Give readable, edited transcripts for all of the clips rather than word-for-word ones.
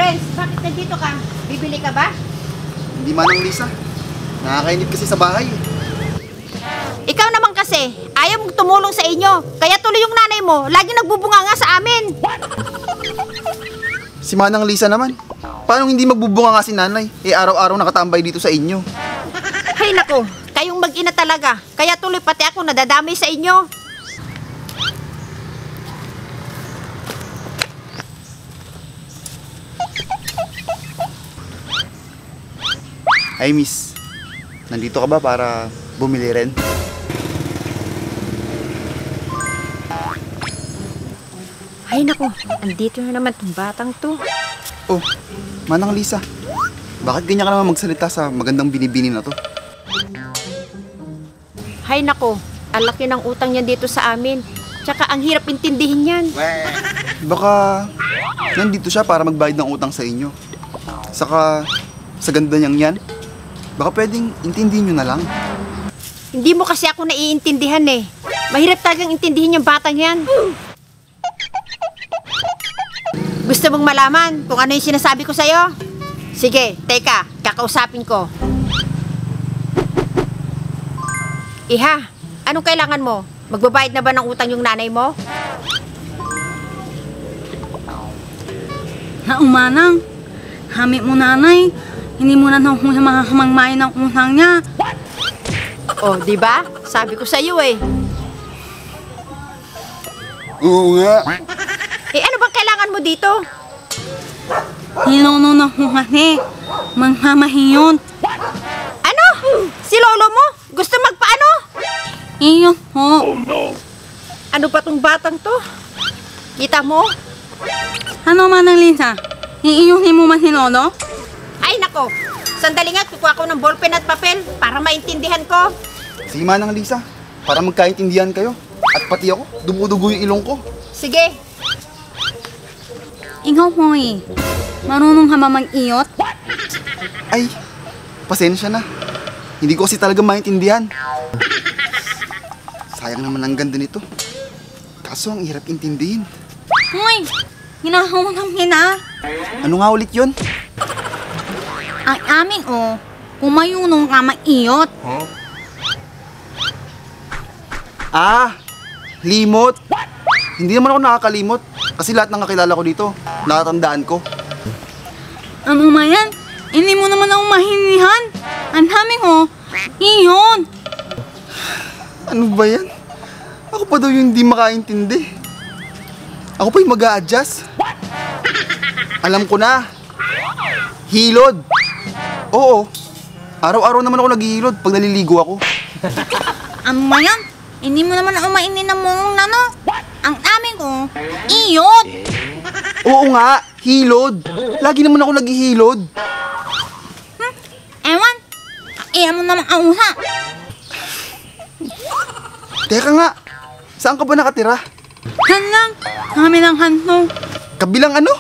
Renz, bakit nandito ka? Bibili ka ba? Hindi Manang Lisa. Nakakainip kasi sa bahay. Ikaw naman kasi, ayaw mong tumulong sa inyo. Kaya tuloy yung nanay mo, lagi nagbubunganga sa amin. Si Manang Lisa naman. Paano hindi magbubunga nga si nanay? Araw-araw nakatambay dito sa inyo. Hay nako, kayong mag-ina talaga. Kaya tuloy pati ako nadadamay sa inyo. Ay miss, nandito ka ba para bumili rin? Ay nako, andito na naman tong batang to. Oh, Manang Lisa. Bakit ganyan ka naman magsalita sa magandang binibini na to? Hay nako, ang laki ng utang niyan dito sa amin. Tsaka ang hirap intindihin yan. Baka nandito siya para magbayad ng utang sa inyo. Saka sa ganda niyang yan, baka pwedeng intindihin nyo na lang. Hindi mo kasi ako naiintindihan eh. Mahirap talagang intindihin yung batang yan. Gusto mong malaman kung ano yung sinasabi ko sa'yo? Sige, teka, kakausapin ko. Iha, anong kailangan mo? Magbabayad na ba ng utang yung nanay mo? Manang, hamit mo nanay. Hindi mo na nang hamangmayan ng utang niya. Oh, di ba? Sabi ko sa iyo eh. Oo nga. Eh ano bang kailangan mo dito? Hinuno na ko kasi. Manghamahiyon. Ano? Si lolo mo? Gusto magpaano? Iyon ho. Ano ba tong batang to? Kita mo? Ano Manang Lisa? Iiyuhin mo man si Lolo? Ay nako, sandali nga, kukuha ko ng ballpen at papel para maintindihan ko. Sige Manang Lisa, para magkaintindihan kayo. At pati ako, dumudugo yung ilong ko. Sige. Ikaw po eh. Marunong ka ba mag-iyot? Ay, pasensya na. Hindi ko kasi talaga maintindihan. Sayang naman ang ganda nito. Kaso ang hirap intindihin. Hoy! Hinahawag kang hina. Ano nga ulit yun? Ang amin kung mayunong ka mag-iyot. Ah, limot. Hindi naman ako nakakalimot. Kasi lahat ng kakilala ko dito, nakatandaan ko. Ano ma yan? Hindi mo naman ako mahinihan. Ang dami iyon. Ano ba yan? Ako pa daw yung hindi makaintindi. Ako pa yung mag-a-adjust. Alam ko na. Hilod. Oo. Araw-araw naman ako naghihilod pag naliligo ako. Ano ma yan? Hindi mo naman ako mainin ng mong nano. Ang amin iyot. Oo nga, hilod. Lagi naman ako naghihilod. Ewan. Iyan mo naman ang usa. Teka nga, saan ka ba nakatira? Han lang. Kami lang hanto. Kabilang ano?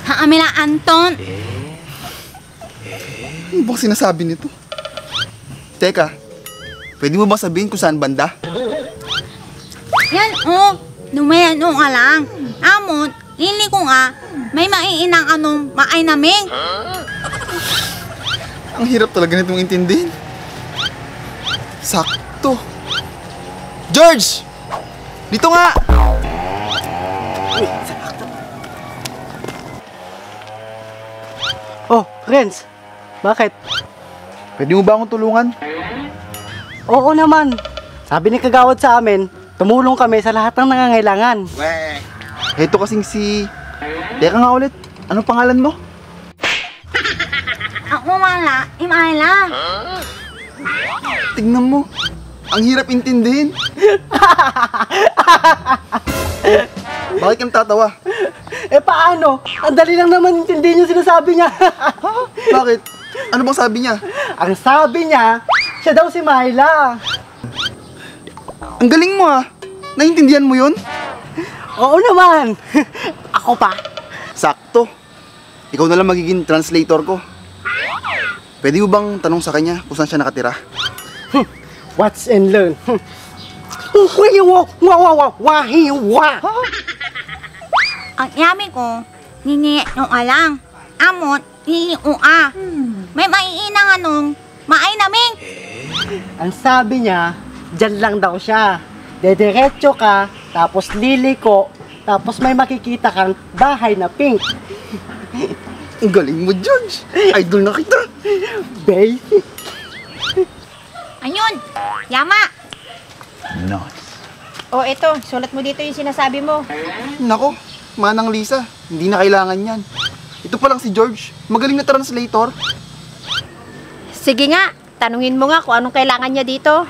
Kami lang Anton. Ano bang sinasabi nito? Teka, pwede mo ba sabihin kung saan banda? Yan lumayan ka lang. Amon, lili ko nga, may maiinang maay namin. Ang hirap talaga nitong intindihin. Sakto. George! Dito nga! Oh, Renz, bakit? Pwede mo ba akong tulungan? Oo naman. Sabi ni Kagawad sa amin, tumulong kami sa lahat ng nangangailangan. Heto kasing si... Teka nga ulit, anong pangalan mo? Ako wala, imayla. Tignan mo, ang hirap intindihin. Bakit kang tatawa? Eh paano? Ang dali lang naman intindihin yung sinasabi niya. Bakit? Ano bang sabi niya? Ang sabi niya, siya daw si Myla. Ang galing mo ah! Naintindihan mo yun? Oo naman. Ako pa. Sakto. Ikaw na lang magiging translator ko. Pwede mo bang tanong sa kanya kung saan siya nakatira? Watch and learn. Ang yami ko, nini nung alang. Amot, nini ua. May maiinang anong, maay naming. Ang sabi niya, dyan lang daw siya. Dediretso ka, tapos liliko, tapos may makikita kang bahay na pink. Ang galing mo, George. Idol na kita. Basic. Ayun, yama. O eto, sulat mo dito yung sinasabi mo. Nako, Manang Lisa, hindi na kailangan yan. Ito pa lang si George, magaling na translator. Sige nga, tanungin mo nga kung anong kailangan niya dito.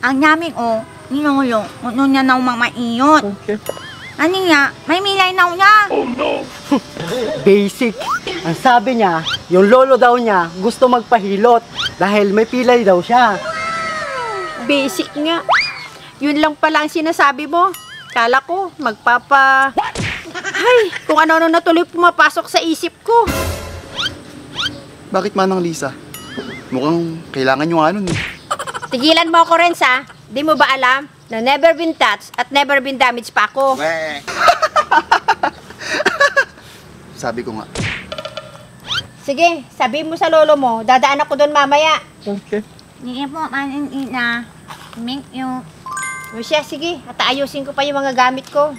Ang namin o, ninulong, ano niya na mamaiyot. Ano nga, may milay na niya. Basic. Ang sabi niya, yung lolo daw niya gusto magpahilot dahil may pilay daw siya. Basic nga. Yun lang pala ang sinasabi mo. Kala ko, Ay, kung ano-ano na tuloy pumapasok sa isip ko. Bakit Manang Lisa? Mukhang kailangan nyo nga nun eh. Tigilan mo ako, Renz, ha? Di mo ba alam na never been touched at never been damaged pa ako? Sabi ko nga. Sige, sabihin mo sa lolo mo, dadaan ako doon mamaya. Hindi po, manin ina. Thank you. O siya, sige, at ayusin ko pa yung mga gamit ko.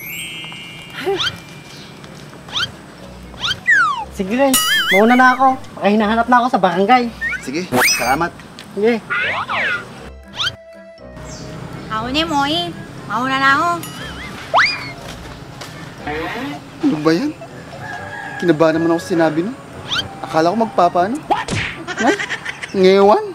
Sige rin, mauna na ako. Baka hinahanap na ako sa barangay. Sige, salamat. Sige. Ako ni Moy. Mauna na ako. Ano ba yan? Kinabahan naman ako sa sinabi no. Akala ko magpapaano. Ay, ngayon?